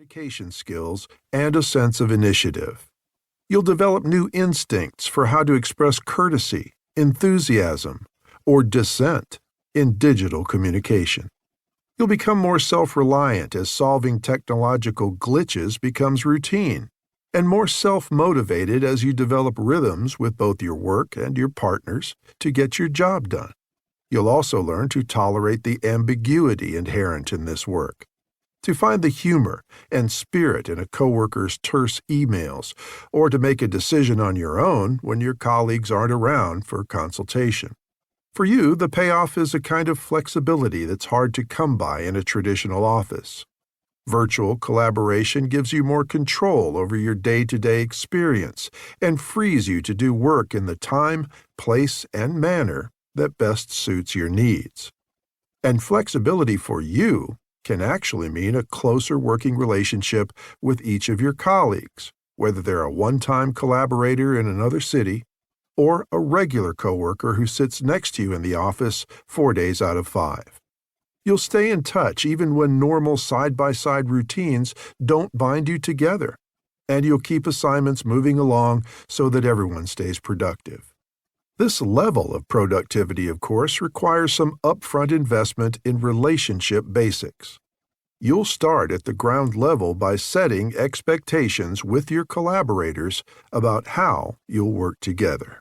communication skills and a sense of initiative. You'll develop new instincts for how to express courtesy, enthusiasm, or dissent in digital communication. You'll become more self-reliant as solving technological glitches becomes routine, and more self-motivated as you develop rhythms with both your work and your partners to get your job done. You'll also learn to tolerate the ambiguity inherent in this work, to find the humor and spirit in a coworker's terse emails, or to make a decision on your own when your colleagues aren't around for consultation. For you, the payoff is a kind of flexibility that's hard to come by in a traditional office. Virtual collaboration gives you more control over your day-to-day experience and frees you to do work in the time, place, and manner that best suits your needs. And flexibility for you can actually mean a closer working relationship with each of your colleagues, whether they're a one-time collaborator in another city or a regular coworker who sits next to you in the office 4 days out of 5. You'll stay in touch even when normal side-by-side routines don't bind you together, and you'll keep assignments moving along so that everyone stays productive. This level of productivity, of course, requires some upfront investment in relationship basics. You'll start at the ground level by setting expectations with your collaborators about how you'll work together.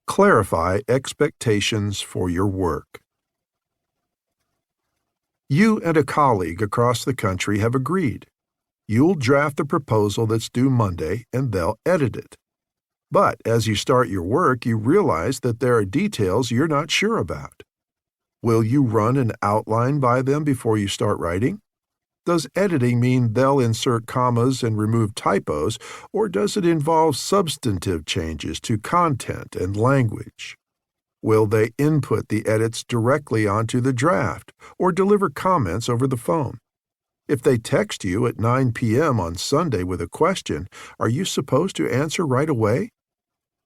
Clarify expectations for your work. You and a colleague across the country have agreed. You'll draft the proposal that's due Monday, and they'll edit it. But as you start your work, you realize that there are details you're not sure about. Will you run an outline by them before you start writing? Does editing mean they'll insert commas and remove typos, or does it involve substantive changes to content and language? Will they input the edits directly onto the draft, or deliver comments over the phone? If they text you at 9 p.m. on Sunday with a question, are you supposed to answer right away?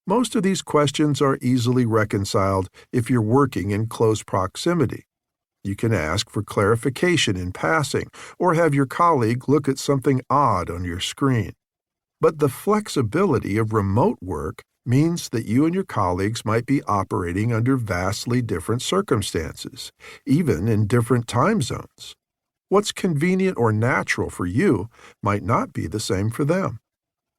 Most of these questions are easily reconciled if you're working in close proximity. You can ask for clarification in passing or have your colleague look at something odd on your screen. But the flexibility of remote work means that you and your colleagues might be operating under vastly different circumstances, even in different time zones. What's convenient or natural for you might not be the same for them.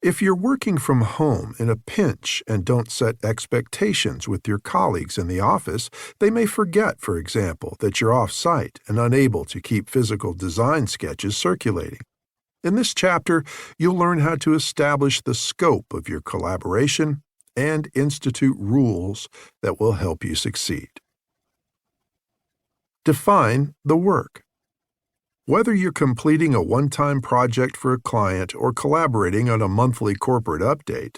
If you're working from home in a pinch and don't set expectations with your colleagues in the office, they may forget, for example, that you're off-site and unable to keep physical design sketches circulating. In this chapter, you'll learn how to establish the scope of your collaboration and institute rules that will help you succeed. Define the work. Whether you're completing a one-time project for a client or collaborating on a monthly corporate update,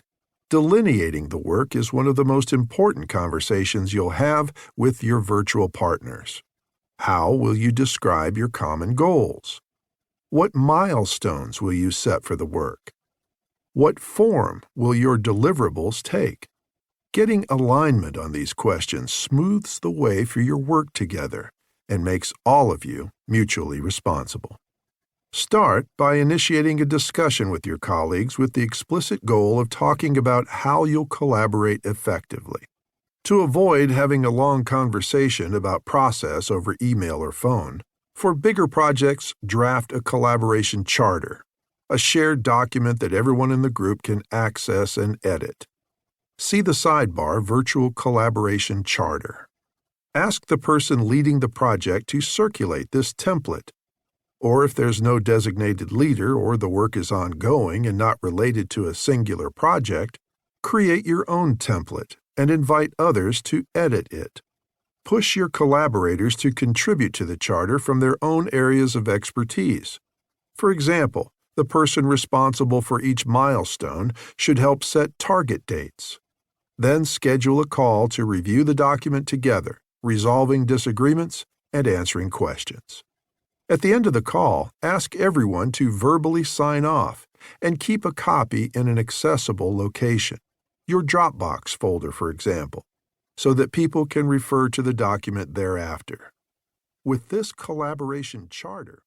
delineating the work is one of the most important conversations you'll have with your virtual partners. How will you describe your common goals? What milestones will you set for the work? What form will your deliverables take? Getting alignment on these questions smooths the way for your work together and makes all of you mutually responsible. Start by initiating a discussion with your colleagues with the explicit goal of talking about how you'll collaborate effectively. To avoid having a long conversation about process over email or phone, for bigger projects, draft a collaboration charter, a shared document that everyone in the group can access and edit. See the sidebar Virtual Collaboration Charter. Ask the person leading the project to circulate this template. Or if there's no designated leader or the work is ongoing and not related to a singular project, create your own template and invite others to edit it. Push your collaborators to contribute to the charter from their own areas of expertise. For example, the person responsible for each milestone should help set target dates. Then schedule a call to review the document together, resolving disagreements and answering questions. At the end of the call, ask everyone to verbally sign off and keep a copy in an accessible location, your Dropbox folder, for example, so that people can refer to the document thereafter. With this collaboration charter,